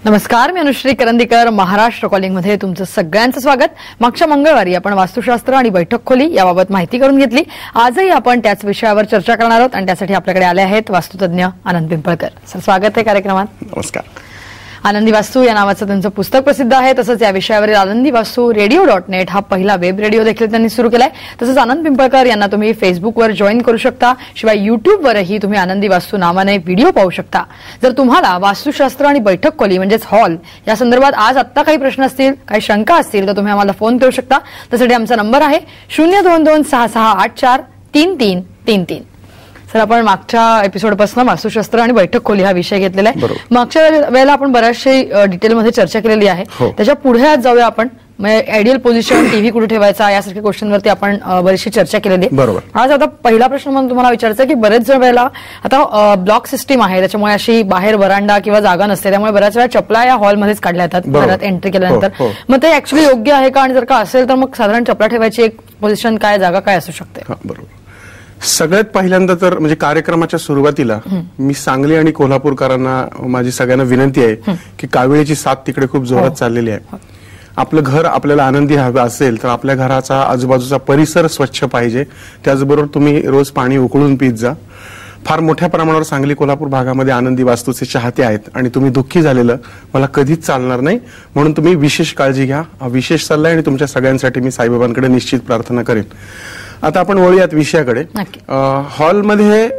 नमस्कार, मी अनुश्री करंदीकर. महाराष्ट्र कॉलिंग मध्ये तुमचं सगळ्यांचं स्वागत. मागच्या मंगळवारी आपण वास्तुशास्त्र आणि बैठक खोली याबाबत माहिती करून घेतली. आजही आपण त्याच विषयावर चर्चा करणार आहोत आणि त्यासाठी आपल्याकडे आले आहेत वास्तुतज्ञ आनंद पिंपळकर. सर, स्वागत आहे कार्यक्रमात. नमस्कार. आनंदी वास्तू या नावाचं त्यांचं पुस्तक प्रसिद्ध आहे. तसंच या विषयावरील आनंदी वास्तू radio.net हा पहिला वेब रेडिओ देखील त्यांनी सुरू केलाय. तसंच आनंद पिंपळकर यांना तुम्ही फेसबुकवर जॉईन करू शकता. शिवाय युट्यूबवरही तुम्ही आनंदी वास्तू नावाने व्हिडिओ पाहू शकता. जर तुम्हाला वास्तुशास्त्र आणि बैठक खोली म्हणजेच हॉल या संदर्भात आज आत्ता काही प्रश्न असतील, काही शंका असतील तर तुम्ही आम्हाला फोन करू शकता. त्यासाठी आमचा नंबर आहे 02266843333. सर, आपण मागच्या एपिसोडपासून वास्तुशास्त्र आणि बैठक खोली हा विषय घेतलेला आहे. मागच्या वेळेला आपण बऱ्याचशा डिटेलमध्ये चर्चा केलेली आहे. त्याच्या पुढे आज जाऊया आपण. आयडियल पोझिशन, टीव्ही कुठे ठेवायचा यासारख्या क्वेश्चनवरती आपण बरीचशी चर्चा केलेली आहे. आज आता पहिला प्रश्न म्हणून तुम्हाला विचारायचा की बरेच वेळेला आता ब्लॉक सिस्टीम आहे, त्याच्यामुळे अशी बाहेर वरांडा किंवा जागा नसते, त्यामुळे बऱ्याच वेळा चपला या हॉलमध्येच काढल्या जातात घरात एंट्री केल्यानंतर. मग ते ऍक्च्युली योग्य आहे का, आणि जर का असेल तर मग साधारण चपला ठेवायची एक पोझिशन काय, जागा काय असू शकते? बरोबर. सगळ्यात पहिल्यांदा तर म्हणजे कार्यक्रमाच्या सुरुवातीला मी सांगली आणि कोल्हापूरकरांना माझी सगळ्यांना विनंती आहे की कावेळीची साथ तिकडे खूप जोरात चाललेली आहे. आपलं घर आपल्याला आनंदी हवं असेल तर आपल्या घराचा आजूबाजूचा परिसर स्वच्छ पाहिजे. त्याचबरोबर तुम्ही रोज पाणी उकळून पीत जा. फार मोठ्या प्रमाणावर सांगली कोल्हापूर भागामध्ये आनंदी वास्तूचे चाहते आहेत आणि तुम्ही दुःखी झालेलं मला कधीच चालणार नाही, म्हणून तुम्ही विशेष काळजी घ्या. हा विशेष सल्ला आहे आणि तुमच्या सगळ्यांसाठी मी साईबाबांकडे निश्चित प्रार्थना करेन. आता आपण वळूयात विषयाकडे. हॉलमध्ये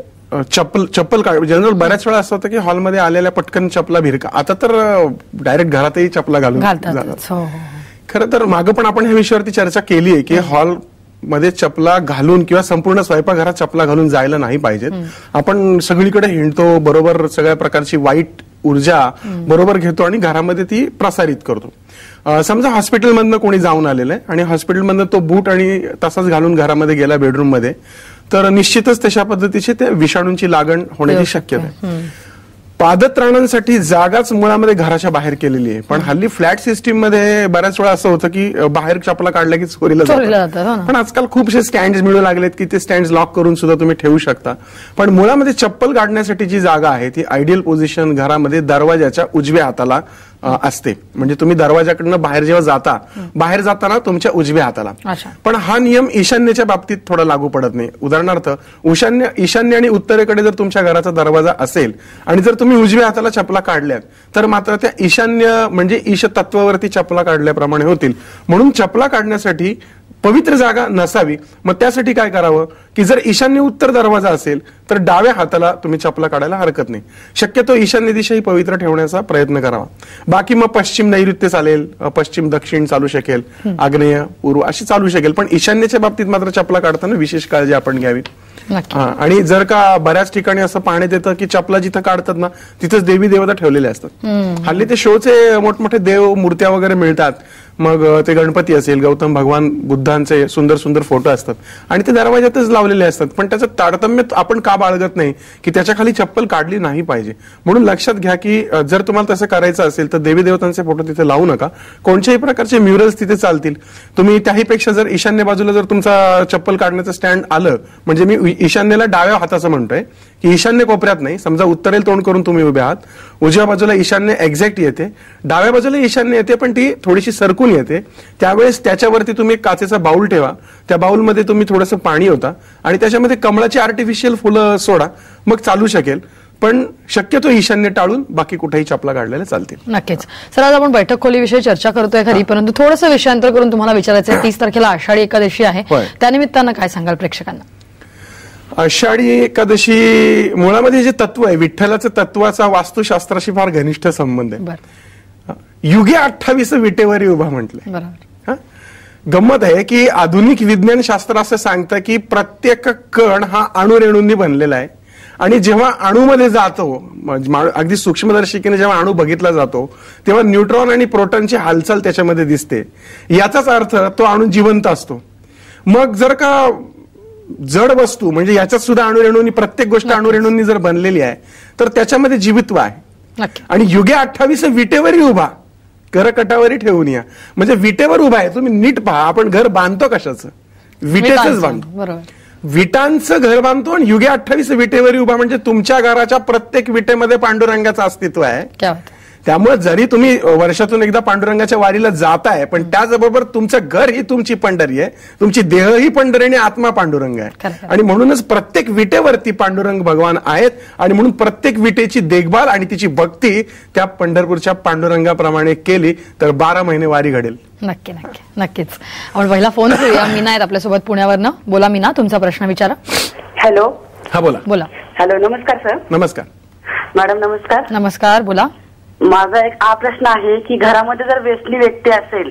चप्पल काढ जनरल बऱ्याच वेळा असं होतं की हॉलमध्ये आलेल्या पटकन चपला भिरका. आता तर डायरेक्ट घरातही चपला घालून जातात. खरं तर मागं पण आपण ह्या विषयावरती चर्चा केली आहे की हॉल मध्ये चपला घालून किंवा संपूर्ण स्वयंपाकघरात चपला घालून जायला नाही पाहिजेत. आपण सगळीकडे हिंडतो, बरोबर सगळ्या प्रकारची वाईट ऊर्जा बरोबर घेतो आणि घरामध्ये ती प्रसारित करतो. समजा हॉस्पिटलमधनं कोणी जाऊन आलेलं आहे आणि हॉस्पिटलमधनं तो बूट आणि तसाच घालून घरामध्ये गेला बेडरूम मध्ये, तर निश्चितच तशा पद्धतीची त्या विषाणूंची लागण होण्याची शक्यता आहे. पादत्राणांसाठी जागाच मुळामध्ये घराच्या बाहेर केलेली आहे, पण हल्ली फ्लॅट सिस्टीम मध्ये बऱ्याच वेळा असं होतं की बाहेर चपला काढल्या की चोरीला जातात. पण आजकाल खूपसे स्टँड मिळू लागलेत की ते स्टँड लॉक करून सुद्धा तुम्ही ठेवू शकता. पण मुळामध्ये चप्पल काढण्यासाठी जी जागा आहे ती आयडियल पोझिशन घरामध्ये दरवाजाच्या उजव्या हाताला असते. म्हणजे तुम्ही दरवाजाकडनं बाहेर जेव्हा जाता, बाहेर जाताना तुमच्या उजव्या हाताला. पण हा नियम ईशान्येच्या बाबतीत थोडा लागू पडत नाही. उदाहरणार्थ ईशान्य आणि उत्तरेकडे जर तुमच्या घराचा दरवाजा असेल आणि जर तुम्ही उजव्या हाताला चपला काढल्यात तर मात्र त्या ईशान्य म्हणजे ईश तत्वावरती चपला काढल्याप्रमाणे होतील. म्हणून चपला काढण्यासाठी पवित्र जागा नसावी. मग त्यासाठी काय करावं की जर ईशान्य उत्तर दरवाजा असेल तर डाव्या हाताला तुम्ही चपला काढायला हरकत नाही. शक्यतो ईशान्य दिशा ही पवित्र ठेवण्याचा प्रयत्न करावा. बाकी मग पश्चिम नैऋत्य चालेल, पश्चिम दक्षिण चालू शकेल, आग्नेय पूर्व अशी चालू शकेल. पण ईशान्येच्या बाबतीत मात्र चपला काढताना विशेष काळजी आपण घ्यावी. आणि जर का बऱ्याच ठिकाणी असं पाहण्यात येतं की चपला जिथं काढतात ना तिथंच देवी देवता ठेवलेले असतात. हल्ली ते शोचे मोठमोठे देव मूर्त्या वगैरे मिळतात. मग ते गणपती असेल, गौतम भगवान बुद्धांचे सुंदर सुंदर फोटो असतात आणि ते दरवाजातच लावलेले असतात. पण त्याचं तारतम्य आपण का बाळगत नाही की त्याच्या खाली चप्पल काढली नाही पाहिजे. म्हणून लक्षात घ्या की जर तुम्हाला तसं करायचं असेल तर देवी देवतांचे फोटो तिथे लावू नका. कोणत्याही प्रकारचे म्युरल्स तिथे चालतील. तुम्ही त्याहीपेक्षा जर ईशान्य बाजूला जर तुमचा चप्पल काढण्याचं स्टँड आलं, म्हणजे मी ईशान्येला डाव्या हाताचं म्हणतोय की ईशान्य कोपऱ्यात नाही. समजा उत्तरेला तोंड करून तुम्ही उभे आहात, उजव्या बाजूला ईशान्य एक्झॅक्ट येते, डाव्या बाजूला ईशान्य येते पण ती थोडीशी सरकून येते. त्यावेळेस त्याच्यावरती तुम्ही एक काचेचा बाउल ठेवा. त्या बाउलमध्ये तुम्ही थोडंसं पाणी होता आणि त्याच्यामध्ये कमळाची आर्टिफिशियल फुलं सोडा, मग चालू शकेल. पण शक्यतो ईशान्य टाळून बाकी कुठेही चपला काढलेल्या चालतील. नक्कीच. सर, आज आपण बैठक खोलीविषयी चर्चा करतोय खरी, परंतु थोडंसं विषयांतर करून तुम्हाला विचारायचं आहे. 30 तारखेला आषाढी एकादशी आहे, त्यानिमित्तानं काय सांगाल प्रेक्षकांना? आषाढी एकादशी मुळामध्ये जे तत्व आहे विठ्ठलाचं तत्वाचा वास्तुशास्त्राशी फार घनिष्ठ संबंध आहे. युगे 28 विटेवरी उभा म्हटलंय. गंमत आहे की आधुनिक विज्ञान शास्त्र असं सांगतं की प्रत्येक कण हा अणुरेणूंनी बनलेला आहे आणि जेव्हा अणूमध्ये जातो, अगदी सूक्ष्मदर्शिकेने जेव्हा अणू बघितला जातो तेव्हा न्यूट्रॉन आणि प्रोटॉनची हालचाल त्याच्यामध्ये दिसते. याचाच अर्थ तो अणू जिवंत असतो. मग जर का जड वस्तू म्हणजे याच्यात सुद्धा अणुरेणूंनी, प्रत्येक गोष्ट अणुरेणूंनी जर बनलेली आहे तर त्याच्यामध्ये जीवित्व आहे. आणि युगे 28 विटेवरी उभा, करकटावरी ठेवून या. म्हणजे विटेवर उभा आहे. तुम्ही नीट पहा, आपण घर बांधतो कशाचं? विटेचंच बांधतो. विटांचं घर बांधतो आणि युगे 28 विटेवरी उभा म्हणजे तुमच्या घराच्या प्रत्येक विटेमध्ये पांडुरंगाचं अस्तित्व आहे. त्यामुळे जरी तुम्ही वर्षातून एकदा पांडुरंगाच्या वारीला जाताय, पण त्याचबरोबर तुमचं घर ही तुमची पंढरी आहे, तुमची देह ही पंढरी आणि आत्मा पांडुरंग आहे. आणि म्हणूनच प्रत्येक विटेवरती पांडुरंग भगवान आहेत आणि म्हणून प्रत्येक विटेची देखभाल आणि तिची भक्ती त्या पंढरपूरच्या पांडुरंगाप्रमाणे केली तर 12 महिने वारी घडेल. नक्की नक्की नक्कीच. आपण पहिला फोन करूया. मीना आहेत आपल्यासोबत पुण्यावरनं. बोला मीना, तुमचा प्रश्न विचारा. हॅलो. हा बोला. बोला. हॅलो, नमस्कार सर. नमस्कार मॅडम. नमस्कार. नमस्कार, बोला. माझा एक हा प्रश्न आहे की घरामध्ये जर व्यसनी व्यक्ती असेल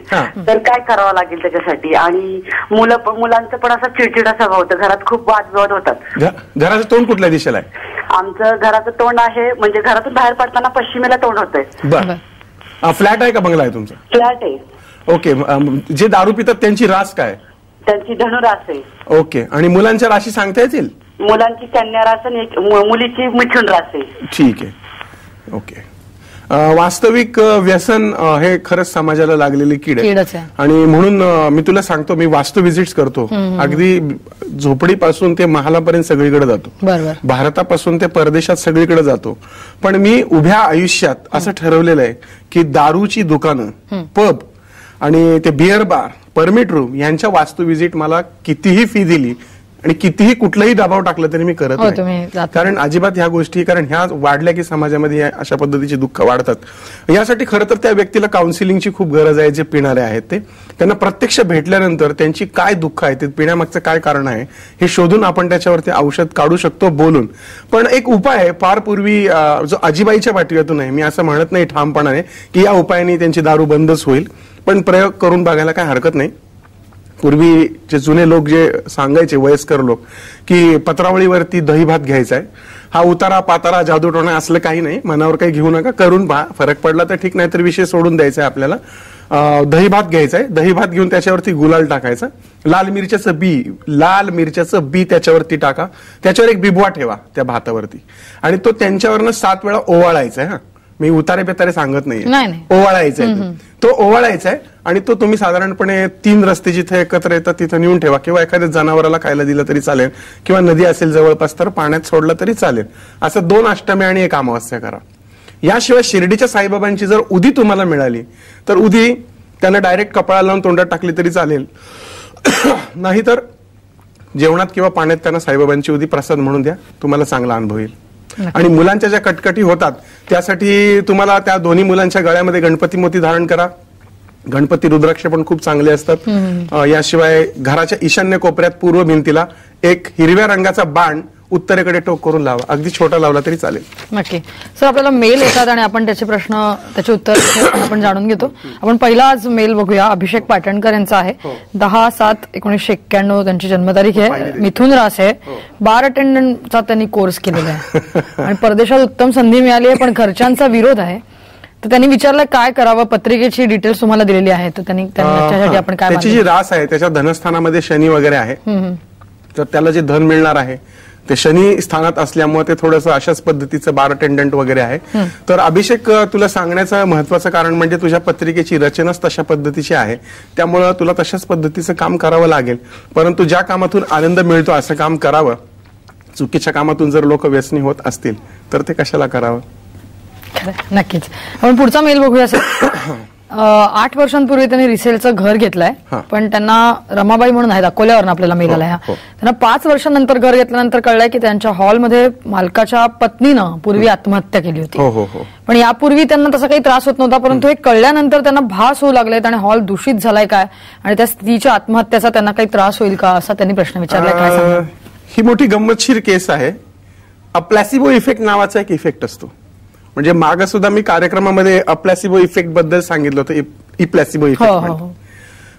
तर काय करावं लागेल त्याच्यासाठी, आणि मुलांचं पण असं चिडचिड स्वभाव होतं, घरात खूप वादविवाद होतात. घराचं तोंड कुठल्या दिशेला आहे? आमचं घराचं तोंड आहे, म्हणजे घरातून बाहेर पडताना पश्चिमेला तोंड होतंय. बरं. फ्लॅट आहे का बंगला आहे तुमचा? फ्लॅट आहे. ओके. जे दारू पितात त्यांची रास काय? त्यांची धनुरास आहे. ओके. आणि मुलांच्या राशी सांगता येतील? मुलांची कन्या रास आणि मुलीची मिथुन रास आहे. ठीक आहे. ओके. वास्तविक व्यसन हे खरंच समाजाला लागलेली कीड आहे. आणि म्हणून मी तुला सांगतो, मी वास्तू व्हिजिट्स करतो. अगदी झोपडीपासून ते महालापर्यंत सगळीकडे जातो. भारतापासून ते परदेशात सगळीकडे जातो. पण मी उभ्या आयुष्यात असं ठरवलेलं आहे की दारूची दुकानं, पब आणि ते बिअर बार, परमिट रूम यांच्या वास्तू व्हिजिट मला कितीही फी दिली आणि कितीही कुठलंही दबाव टाकलं तरी मी करत नाही. कारण अजिबात ह्या गोष्टी, कारण ह्या वाढल्या की समाजामध्ये अशा पद्धतीची दुःख वाढतात. यासाठी खरं तर त्या व्यक्तीला काउन्सिलिंगची खूप गरज आहे. जे पिणारे आहेत ते, त्यांना प्रत्यक्ष भेटल्यानंतर त्यांची काय दुःख आहे, ते पिण्यामागचं काय कारण आहे हे शोधून आपण त्याच्यावरती औषध काढू शकतो बोलून. पण एक उपाय आहे फार पूर्वी जो आजीबाईच्या वाटिकेतून आहे, मी असं म्हणत नाही ठामपणाने की या उपायाने त्यांची दारू बंदच होईल, पण प्रयोग करून बघायला काय हरकत नाही. पूर्वीचे जुने लोक जे सांगायचे, वयस्कर लोक, की पत्रावळीवरती दही भात घ्यायचा आहे, हा उतारा पातारा जादूटोणा असलं काही नाही, मनावर काही घेऊ नका, करून पहा, फरक पडला तर ठीक, नाही तर विषय सोडून द्यायचा आहे आपल्याला. दही भात घ्यायचा आहे, दही भात घेऊन त्याच्यावरती गुलाल टाकायचा, लाल मिरच्याचं बी त्याच्यावरती टाका, त्याच्यावर एक बिबवा ठेवा त्या भातावरती आणि तो त्यांच्यावरनं 7 वेळा ओवाळायचा आहे. मी उतारे पेतारे सांगत नाहीये, ओवाळायचा आहे तो ओवाळायचा आहे. आणि तो तुम्ही साधारणपणे 3 रस्ते जिथे एकत्र येतात तिथे नेऊन ठेवा, किंवा एखाद्या जनावराला खायला दिलं तरी चालेल, किंवा नदी असेल जवळपास तर पाण्यात सोडलं तरी चालेल. असं 2 अष्टमी आणि 1 अमावस्या करा. याशिवाय शिर्डीच्या साईबाबांची जर उदी तुम्हाला मिळाली तर उदी त्यांना डायरेक्ट कपाळाला लावून तोंडात टाकली तरी चालेल, नाहीतर जेवणात किंवा पाण्यात त्यांना साईबाबांची उदी प्रसाद म्हणून द्या, तुम्हाला चांगला अनुभव येईल. आणि मुलांच्या ज्या कटकटी होतात त्यासाठी तुम्हाला त्या दोन्ही मुलांच्या गळ्यामध्ये गणपती मोती धारण करा. गणपती रुद्राक्ष पण खूप चांगले असतात. याशिवाय घराच्या ईशान्य कोपऱ्यात पूर्व भिंतीला एक हिरव्या रंगाचा बाण उत्तरेकडे टोक करून लावा, अगदी छोटा लावला तरी चालेल. नक्की. सर, आपल्याला मेल येतात आणि आपण त्याचे प्रश्न, त्याचे उत्तर आपण जाणून घेतो. आपण पहिला आज मेल बघूया. अभिषेक पाटणकर यांचा आहे. 10/7/1991 त्यांची जन्मतारीख आहे. मिथुन रास आहे. बार अटेंडंटचा त्यांनी कोर्स केलेला आहे आणि परदेशात उत्तम संधी मिळाली आहे, पण घरच्यांचा विरोध आहे. तर त्यांनी विचारलं काय करावं. पत्रिकेची डिटेल्स तुम्हाला दिलेली आहे, तर त्यांनी त्याच्यासाठी आपण काय, त्याची जी रास आहे त्याच्या धनस्थानामध्ये शनी वगैरे आहे, तर त्याला जे धन मिळणार आहे ते शनी स्थानात असल्यामुळे ते थोडंसं अशाच पद्धतीचं बार अटेंडंट वगैरे आहे. तर अभिषेक, तुला सांगण्याचं महत्वाचं कारण म्हणजे तुझ्या पत्रिकेची रचनाच तशा पद्धतीची आहे, त्यामुळं तुला तशाच पद्धतीचं काम करावं लागेल. परंतु ज्या कामातून आनंद मिळतो असं काम करावं. चुकीच्या कामातून जर लोक व्यसनी होत असतील तर ते कशाला करावं. नक्कीच. आपण पुढचा मेल बघूया सर. 8 वर्षांपूर्वी त्यांनी रिसेलचं घर घेतलंय, पण त्यांना रमाबाई म्हणून आहेत, अकोल्यावरून आपल्याला मेल आलाय. त्यांना 5 वर्षांनंतर घर घेतल्यानंतर कळलंय की त्यांच्या हॉलमध्ये मालकाच्या पत्नीनं पूर्वी आत्महत्या केली होती. पण यापूर्वी त्यांना तसा काही त्रास होत नव्हता, परंतु हे कळल्यानंतर त्यांना भास होऊ लागलेत आणि हॉल दूषित झालाय काय आणि त्या स्त्रीच्या आत्महत्याचा त्यांना काही त्रास होईल का असा त्यांनी प्रश्न विचारलाय. काय सांगा. ही मोठी गंमतशीर केस आहे. प्लॅसिबो इफेक्ट नावाचा एक इफेक्ट असतो. म्हणजे मागे सुद्धा मी कार्यक्रमामध्ये अप्लॅसिबो इफेक्ट बद्दल सांगितलं होतं. प्लॅसिबो इफेक्ट,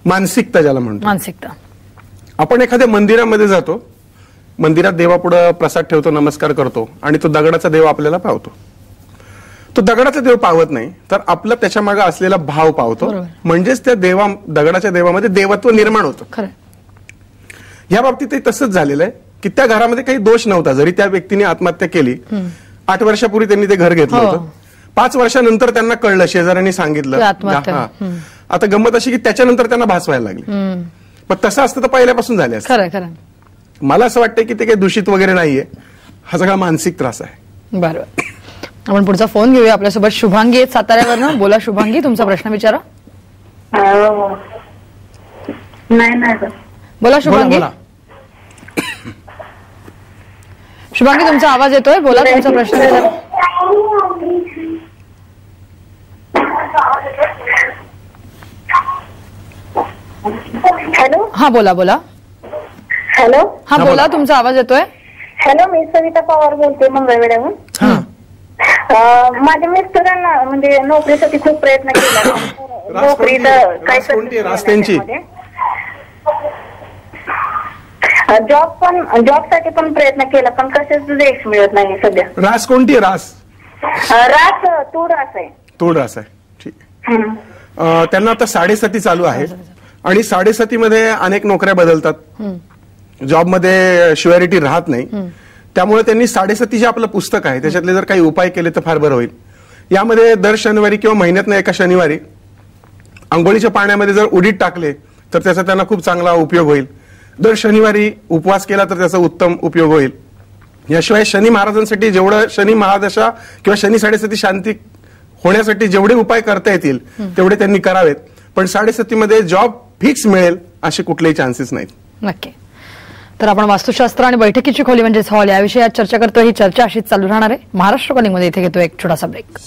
मानसिकता ज्याला म्हणतो. मानसिकता. आपण एखाद्या मंदिरामध्ये जातो, मंदिरात देवापुढे प्रसाद ठेवतो, नमस्कार करतो आणि तो दगडाचा देव आपल्याला पावतो. तो दगडाचा देव पावत नाही तर आपला त्याच्या मागे असलेला भाव पावतो, म्हणजेच त्या दगडाच्या देवामध्ये देवत्व निर्माण होतं. या बाबतीतही तसंच झालेलं आहे की त्या घरामध्ये काही दोष नव्हता, जरी त्या व्यक्तीने आत्महत्या केली. 8 वर्षापूर्वी त्यांनी ते घर घेतलं होतं. 5 वर्षानंतर त्यांना कळलं, शेजाऱ्यांनी सांगितलं. आता गंमत अशी की त्याच्यानंतर त्यांना भासवायला लागली. पण तसं असतं तर पहिल्यापासून झाले असतं. मला असं वाटतं की ते काही दूषित वगैरे नाहीये, हा सगळा मानसिक त्रास आहे. बरोबर. आपण पुढचा फोन घेऊया. आपल्यासोबत शुभांगी आहेत साताऱ्यावरनं. बोला शुभांगी, तुमचा प्रश्न विचारा. नाही बोला शुभांगी. शुभांगी, तुमचा आवाज येतोय, बोला तुमचा प्रश्न विचारा. हॅलो. हा बोला बोला. हॅलो. हा बोला, तुमचा आवाज येतोय. हॅलो, मी सविता पवार बोलते मंगळवेढ्याहून. माझ्या मिस्टरांना म्हणजे नोकरीसाठी खूप प्रयत्न केला. नोकरीचं काय जॉबसाठी पण प्रयत्न केला, पण कशाच यश मिळत नाही सध्या. रास कोणती? रास तूळ रास आहे. तूळ रास आहे. ठीक. त्यांना आता 7.5 चालू आहे आणि 7.5 मध्ये अनेक नोकऱ्या बदलतात. जॉबमध्ये श्युअरिटी राहत नाही. त्यामुळे त्यांनी 7.5 जे आपलं पुस्तक आहे त्याच्यातले जर काही उपाय केले तर फार बरं होईल. यामध्ये दर शनिवारी किंवा महिन्यातनं एका शनिवारी आंघोळीच्या पाण्यामध्ये जर उडीद टाकले तर त्याचा त्यांना खूप चांगला उपयोग होईल. दर शनिवारी उपवास केला तर त्याचा उत्तम उपयोग होईल. याशिवाय शनी महाराजांसाठी जेवढं शनी महादशा किंवा शनी 7.5 शांती होण्यासाठी जेवढे उपाय करता येतील तेवढे त्यांनी करावेत. पण 7.5 मध्ये जॉब फिक्स मिळेल असे कुठलेही चान्सेस नाहीत. नक्की. तर आपण वास्तुशास्त्र आणि बैठकीची खोली म्हणजे हॉल याविषयी आज चर्चा करतोय. ही चर्चा अशीच चालू राहणार आहे. महाराष्ट्र कॉलिंग मध्ये इथे घेतो एक छोटासा ब्रेक.